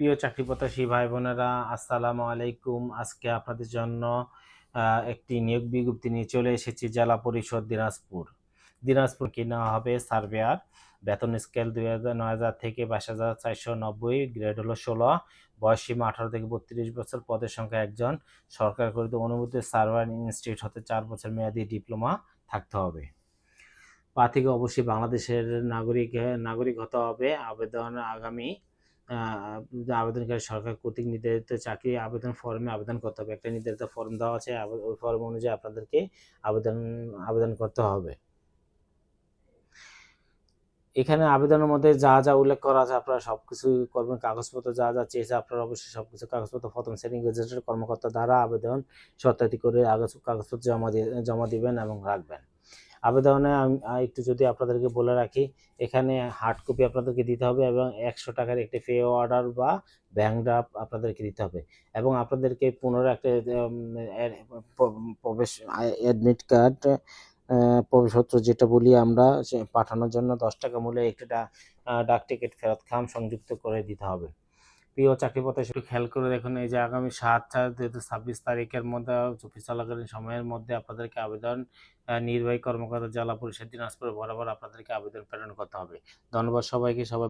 প্রিয় চাকরি প্রত্যাশী ভাই বোনেরা, আসসালামু আলাইকুম। আজকে আপনাদের জন্য একটি নিয়োগ বিজ্ঞপ্তি নিয়ে চলে এসেছি জেলা পরিষদ দিনাজপুর কি নেওয়া হবে সার্ভেয়ার। বেতন স্কেল 9,000 থেকে 22,490, গ্রেড হলো 16, বয়স সীমা 18 থেকে 32 বছর, পদের সংখ্যা একজন, সরকার কর্তৃক অনুমোদিত সার্ভেয়ার ইনস্টিটিউট হতে 4 বছর মেয়াদী ডিপ্লোমা থাকতে হবে। প্রার্থীকে অবশ্যই বাংলাদেশের নাগরিক হতে হবে। আবেদন আগামী আবেদনকারী সরকার কর্তৃক নির্ধারিত চাকরি আবেদন ফর্মে আবেদন করতে হবে। একটা নির্ধারিত ফর্ম দেওয়া আছে, ওই ফর্ম অনুযায়ী আপনাদেরকে আবেদন করতে হবে। এখানে আবেদনের মধ্যে যা যা উল্লেখ করা আছে আপনারা সবকিছু করবেন। কাগজপত্র যা যা চেয়েছে আপনারা অবশ্যই সবকিছু কাগজপত্র প্রথম শ্রেণী গেজেটেড কর্মকর্তা দ্বারা আবেদন সত্যায়িত করে কাগজপত্র জমা দিবেন এবং রাখবেন। আবেদনে আমি একটু যদি আপনাদেরকে বলে রাখি, এখানে হার্ড কপি আপনাদেরকে দিতে হবে এবং 100 টাকার একটি পে অর্ডার বা ব্যাংক ড্রাফট আপনাদেরকে দিতে হবে এবং আপনাদেরকে পুনরায় একটা প্রবেশ অ্যাডমিট কার্ড, প্রবেশপত্র যেটা বলি আমরা, পাঠানোর জন্য 10 টাকা মূল্যের একটি ডাক টিকিট ফেরত খাম সংযুক্ত করে দিতে হবে। প্রিয় চাকরি প্রত্যাশী একটু খেয়াল করে দেখুন, এই যে আগামী 7/4/2026 তারিখের মধ্যে অফিস চলাকালীন সময়ের মধ্যে আপনাদেরকে আবেদন নির্বাহী কর্মকর্তা জেলা পরিষদ দিনাজপুর বরাবর আপনাদেরকে আবেদন প্রেরণ করতে হবে। ধন্যবাদ সবাইকে। সবাই